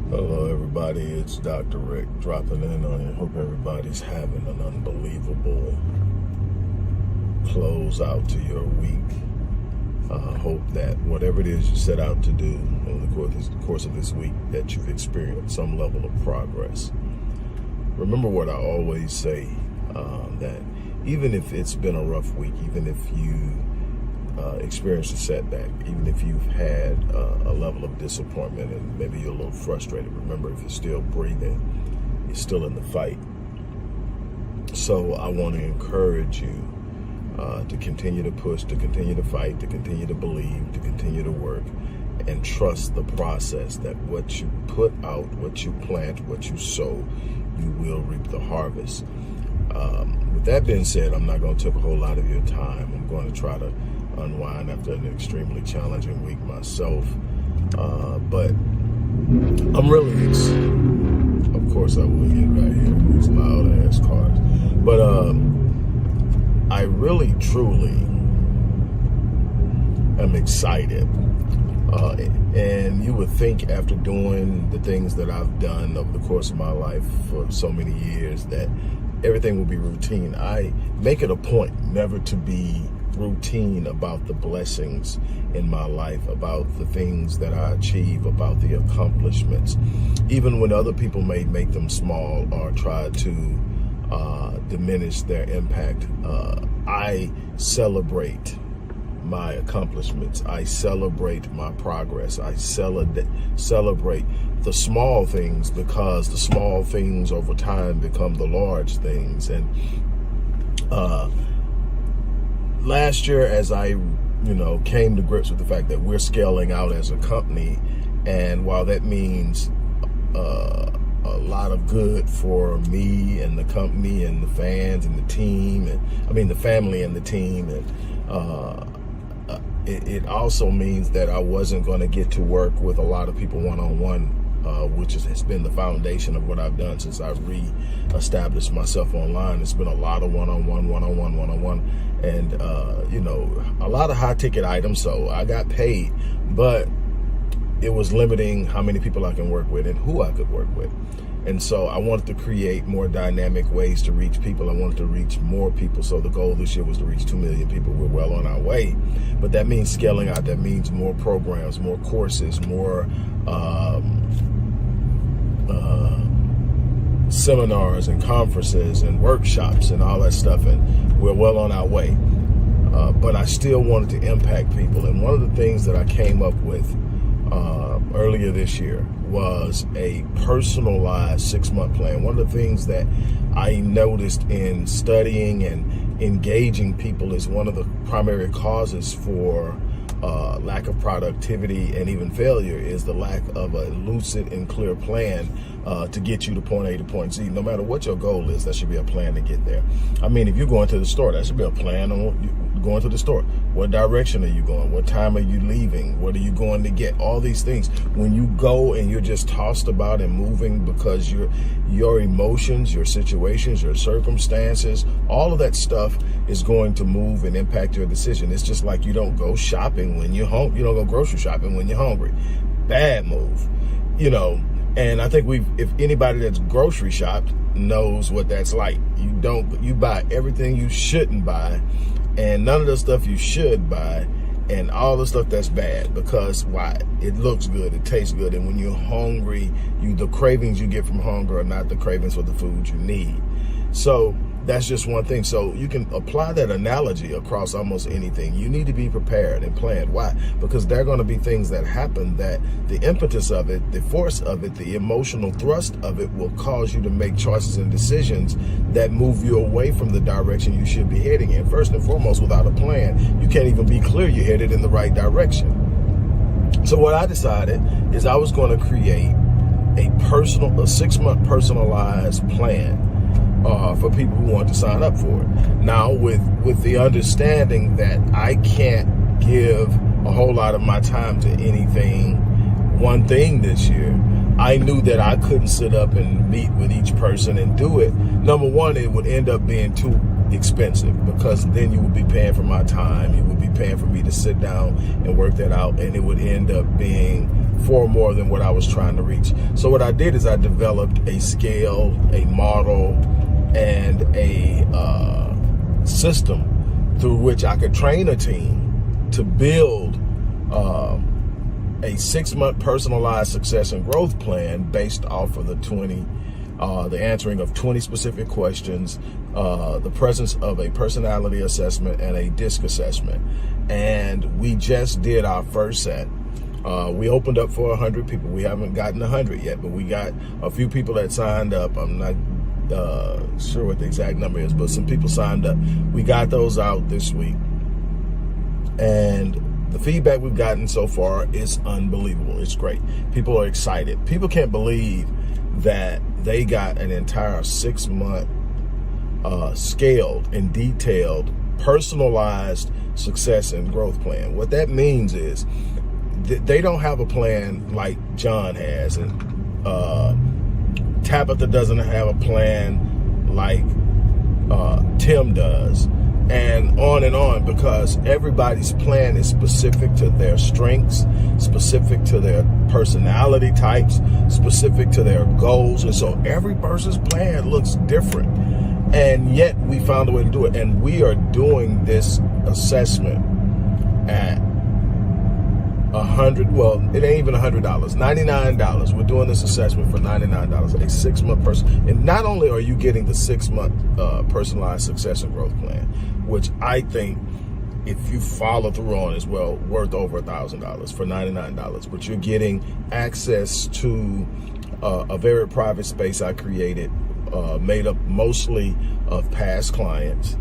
Hello everybody, it's Dr. Rick dropping in on you. Hope everybody's having an unbelievable close out to your week. Hope that whatever it is you set out to do over the course of this week, that you've experienced some level of progress. Remember what I always say, that even if it's been a rough week, even if you experienced a setback, even if you've had a level of disappointment and maybe you're a little frustrated, remember, if you're still breathing, you're still in the fight. So I want to encourage you to continue to push, to continue to fight, to continue to believe, to continue to work, and trust the process that what you put out, what you plant, what you sow, you will reap the harvest. With that being said, I'm not going to take a whole lot of your time. I'm going to try to unwind after an extremely challenging week myself. But I'm really, of course I will get right here, these loud ass cars. But I really, truly am excited. And you would think after doing the things that I've done over the course of my life for so many years that everything will be routine. I make it a point never to be routine about the blessings in my life, about the things that I achieve, about the accomplishments. Even when other people may make them small or try to diminish their impact, I celebrate my accomplishments. I celebrate my progress. I celebrate the small things, because the small things over time become the large things. And last year, as I came to grips with the fact that we're scaling out as a company, and while that means a lot of good for me and the company and the fans and the team, and the family and the team, and it also means that I wasn't going to get to work with a lot of people one-on-one, which has been the foundation of what I've done since I re-established myself online. It's been a lot of one-on-one, and a lot of high-ticket items. So I got paid, but it was limiting how many people I can work with and who I could work with. And so I wanted to create more dynamic ways to reach people. I wanted to reach more people. So the goal this year was to reach 2 million people. We're well on our way. But that means scaling out. That means more programs, more courses, more seminars and conferences and workshops and all that stuff. And we're well on our way. But I still wanted to impact people. And one of the things that I came up with earlier this year was a personalized 6-month plan. One of the things that I noticed in studying and engaging people is one of the primary causes for lack of productivity and even failure is the lack of a lucid and clear plan to get you to point A to point Z. No matter what your goal is, there should be a plan to get there. If you're going to the store, there should be a plan on going to the store. What direction are you going? What time are you leaving? What are you going to get? All these things. When you go and you're just tossed about and moving because your emotions, your situations, your circumstances, all of that stuff is going to move and impact your decision. It's just like you don't go shopping when you're home. You don't go grocery shopping when you're hungry. Bad move, And I think if anybody that's grocery shopped knows what that's like. You buy everything you shouldn't buy, and none of the stuff you should buy, and all the stuff that's bad. Because why? It looks good, it tastes good, and when you're hungry, the cravings you get from hunger are not the cravings for the food you need. So that's just one thing. So you can apply that analogy across almost anything. You need to be prepared and planned. Why? Because there are going to be things that happen that the impetus of it, the force of it, the emotional thrust of it will cause you to make choices and decisions that move you away from the direction you should be heading in. First and foremost, without a plan, you can't even be clear you're headed in the right direction. So what I decided is I was going to create a 6-month personalized plan for people who want to sign up for it. Now, with the understanding that I can't give a whole lot of my time to one thing this year, I knew that I couldn't sit up and meet with each person and do it. Number one, it would end up being too expensive, because then you would be paying for my time. You would be paying for me to sit down and work that out, and it would end up being far more than what I was trying to reach. So what I did is I developed a scale, a model, and a system through which I could train a team to build a 6-month personalized success and growth plan based off of the answering of 20 specific questions, the presence of a personality assessment and a DISC assessment. And we just did our first set. We opened up for 100 people. We haven't gotten 100 yet, but we got a few people that signed up. I'm not sure what the exact number is, but some people signed up. We got those out this week. And the feedback we've gotten so far is unbelievable. It's great. People are excited. People can't believe that they got an entire 6-month scaled and detailed personalized success and growth plan. What that means is they don't have a plan like John has, and Tabitha doesn't have a plan like Tim does, and on, because everybody's plan is specific to their strengths, specific to their personality types, specific to their goals. And so every person's plan looks different, and yet we found a way to do it. And we are doing this assessment at it ain't even $100, $99. We're doing this assessment for $99, a 6-month person. And not only are you getting the 6-month personalized success and growth plan, which I think if you follow through on is worth over $1,000 for $99, but you're getting access to a very private space I created, made up mostly of past clients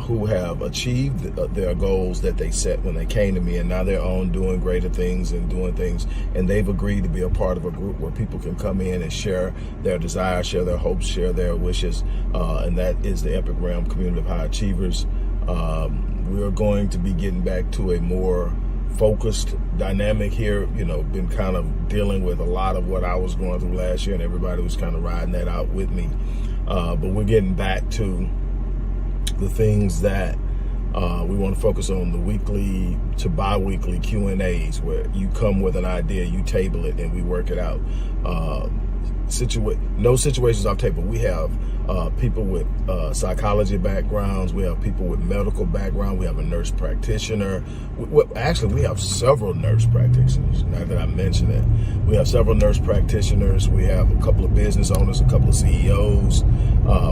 who have achieved their goals that they set when they came to me, and now they're on doing greater things and doing things, and they've agreed to be a part of a group where people can come in and share their desires, share their hopes, share their wishes, and that is the Epic Realm Community of High Achievers. We're going to be getting back to a more focused dynamic here. Been kind of dealing with a lot of what I was going through last year, and everybody was kind of riding that out with me, but we're getting back to the things that we want to focus on, the weekly to bi-weekly Q&As, where you come with an idea, you table it, and we work it out. No situations off table. We have people with psychology backgrounds. We have people with medical background. We have a nurse practitioner. Actually, we have several nurse practitioners. Now that I mention it, we have several nurse practitioners. We have a couple of business owners, a couple of CEOs.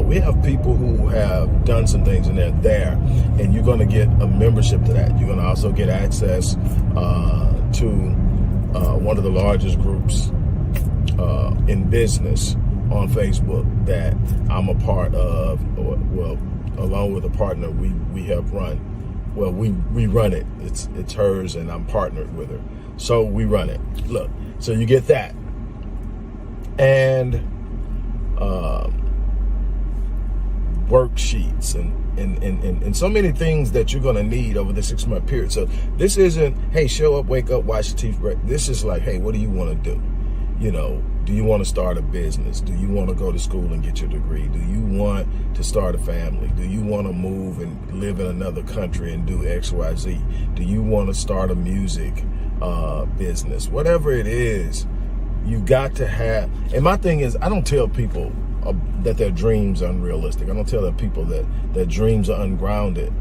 We have people who have done some things, and they're there. And you're going to get a membership to that. You're going to also get access to one of the largest groups in business on Facebook that I'm a part of, along with a partner we have run. We run it. It's hers, and I'm partnered with her. So we run it. Look, so you get that. And worksheets and so many things that you're going to need over the 6-month period. So this isn't, hey, show up, wake up, wash your teeth, break. This is like, hey, what do you want to do? Do you want to start a business? Do you want to go to school and get your degree? Do you want to start a family? Do you want to move and live in another country and do X, Y, Z? Do you want to start a music business? Whatever it is, you got to have. And my thing is, I don't tell people that their dreams are unrealistic. I don't tell people that their dreams are ungrounded.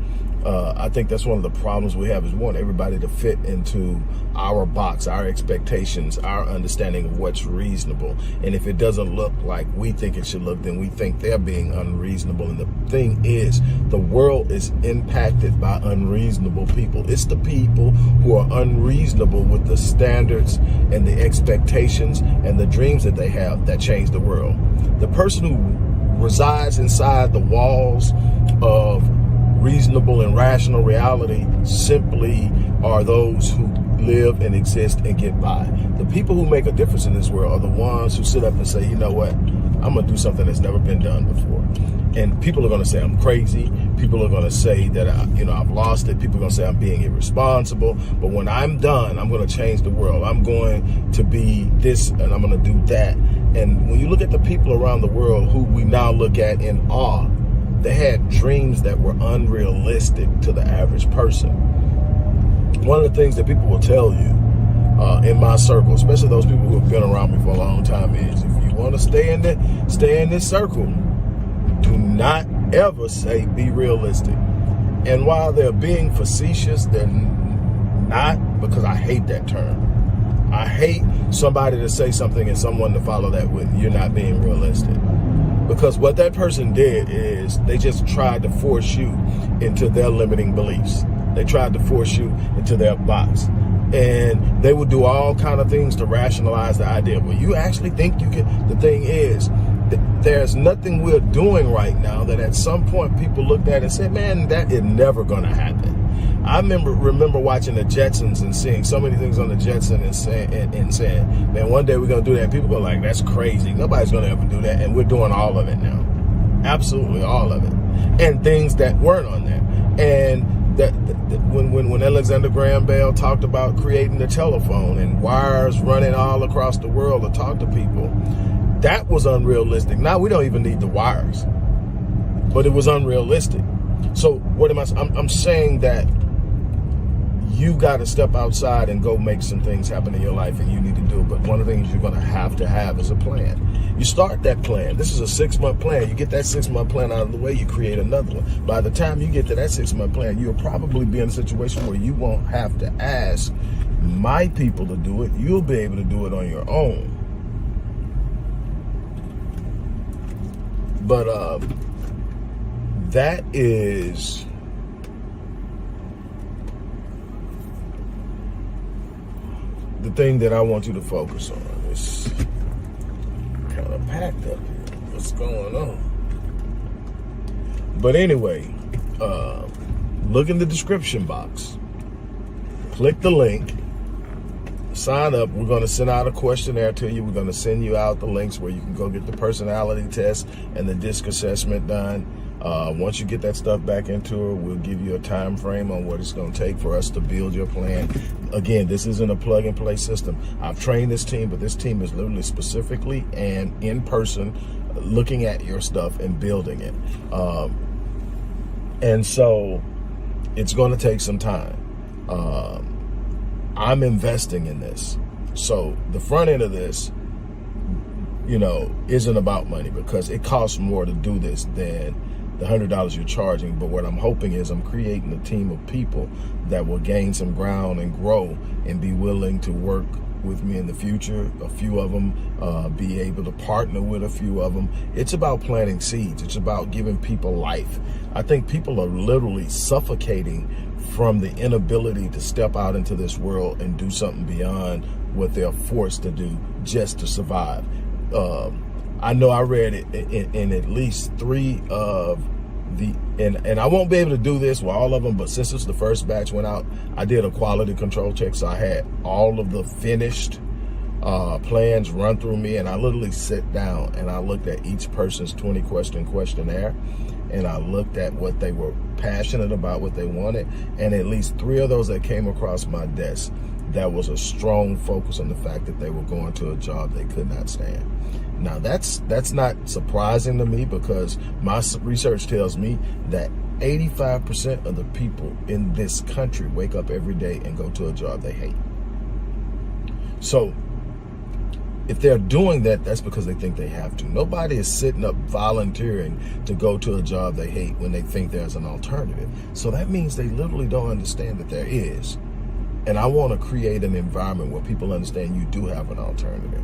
I think that's one of the problems we have, is we want everybody to fit into our box, our expectations, our understanding of what's reasonable. And if it doesn't look like we think it should look, then we think they're being unreasonable. And the thing is, the world is impacted by unreasonable people. It's the people who are unreasonable with the standards and the expectations and the dreams that they have that change the world. The person who resides inside the walls of reasonable and rational reality simply are those who live and exist and get by. The people who make a difference in this world are the ones who sit up and say, you know what, I'm going to do something that's never been done before. And people are going to say I'm crazy. People are going to say that I've lost it. People are going to say I'm being irresponsible. But when I'm done, I'm going to change the world. I'm going to be this and I'm going to do that. And when you look at the people around the world who we now look at in awe, they had dreams that were unrealistic to the average person. One of the things that people will tell you in my circle, especially those people who have been around me for a long time, is if you want to stay in this circle, do not ever say be realistic. And while they're being facetious, they're not, because I hate that term. I hate somebody to say something and someone to follow that with, you're not being realistic. Because what that person did is they just tried to force you into their limiting beliefs. They tried to force you into their box. And they would do all kind of things to rationalize the idea. Well, you actually think you can. The thing is, there's nothing we're doing right now that at some point people looked at and said, man, that is never going to happen. I remember watching the Jetsons and seeing so many things on the Jetsons and saying, man, one day we're going to do that. And people go like, that's crazy. Nobody's going to ever do that. And we're doing all of it now. Absolutely all of it. And things that weren't on there. And when Alexander Graham Bell talked about creating the telephone and wires running all across the world to talk to people, that was unrealistic. Now we don't even need the wires, but it was unrealistic. So what am I? I'm saying that you got to step outside and go make some things happen in your life, and you need to do it. But one of the things you're going to have is a plan. You start that plan. This is a 6-month plan. You get that 6-month plan out of the way, you create another one. By the time you get to that 6-month plan, you'll probably be in a situation where you won't have to ask my people to do it. You'll be able to do it on your own. But that is the thing that I want you to focus on. It's kind of packed up here. What's going on? But anyway, look in the description box. Click the link. Sign up. We're going to send out a questionnaire to you. We're going to send you out the links where you can go get the personality test and the DISC assessment done. Once you get that stuff back into it, we'll give you a time frame on what it's going to take for us to build your plan. Again, this isn't a plug and play system. I've trained this team, but this team is literally specifically and in person looking at your stuff and building it. And so it's going to take some time. I'm investing in this. So the front end of this, isn't about money, because it costs more to do this than the $100 you're charging. But what I'm hoping is I'm creating a team of people that will gain some ground and grow and be willing to work with me in the future. A few of them be able to partner with a few of them. It's about planting seeds. It's about giving people life. I think people are literally suffocating from the inability to step out into this world and do something beyond what they're forced to do just to survive. I know I read it in at least 3 of the, and I won't be able to do this with all of them, but since it's the first batch went out, I did a quality control check. So I had all of the finished plans run through me, and I literally sit down and I looked at each person's 20-question questionnaire, and I looked at what they were passionate about, what they wanted, and at least 3 of those that came across my desk, that was a strong focus on the fact that they were going to a job they could not stand. Now that's not surprising to me, because my research tells me that 85% of the people in this country wake up every day and go to a job they hate. So if they're doing that, that's because they think they have to. Nobody is sitting up volunteering to go to a job they hate when they think there's an alternative. So that means they literally don't understand that there is. And I want to create an environment where people understand you do have an alternative.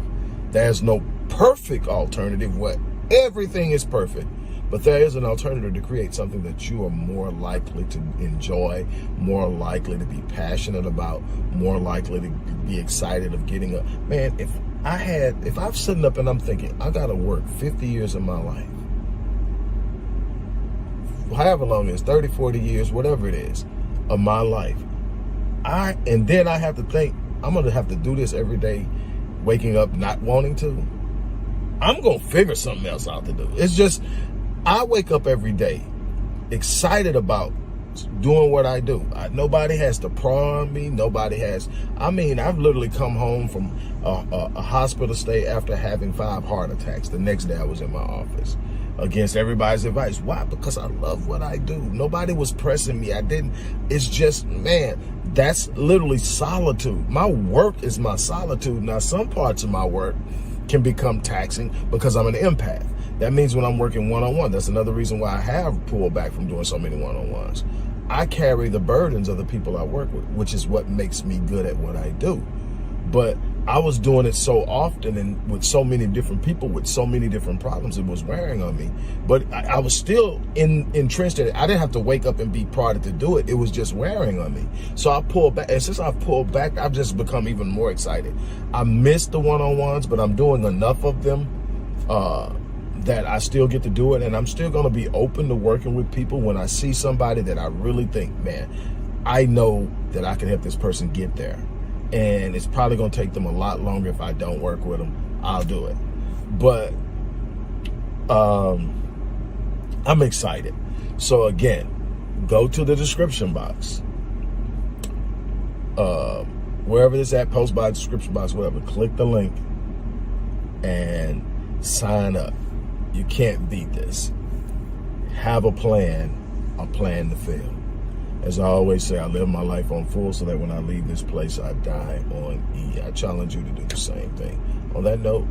There's no perfect alternative where everything is perfect, but there is an alternative to create something that you are more likely to enjoy, more likely to be passionate about, more likely to be excited of getting up. Man, if I'm sitting up and I'm thinking, I got to work 50 years of my life, however long it is, 30, 40 years, whatever it is, of my life, and then I have to think, I'm going to have to do this every day, waking up not wanting to, I'm going to figure something else out to do. It's just, I wake up every day excited about doing what I do. Nobody has to pry on me. Nobody has, I've literally come home from a hospital stay after having 5 heart attacks. The next day I was in my office. against everybody's advice. Why? Because I love what I do. Nobody was pressing me. It's just, man, that's literally solitude. My work is my solitude. Now, some parts of my work can become taxing because I'm an empath. That means when I'm working one-on-one, that's another reason why I have pulled back from doing so many one-on-ones. I carry the burdens of the people I work with, which is what makes me good at what I do. But I was doing it so often and with so many different people with so many different problems, it was wearing on me. But I was still entrenched in it. I didn't have to wake up and be prodded to do it. It was just wearing on me. So I pulled back. And since I've pulled back, I've just become even more excited. I miss the one-on-ones, but I'm doing enough of them that I still get to do it. And I'm still going to be open to working with people when I see somebody that I really think, man, I know that I can help this person get there. And it's probably going to take them a lot longer if I don't work with them. I'll do it. But I'm excited. So again, go to the description box. Wherever it's at, post by description box, whatever. Click the link and sign up. You can't beat this. Have a plan to fail. As I always say, I live my life on full so that when I leave this place, I die on E. I challenge you to do the same thing. On that note,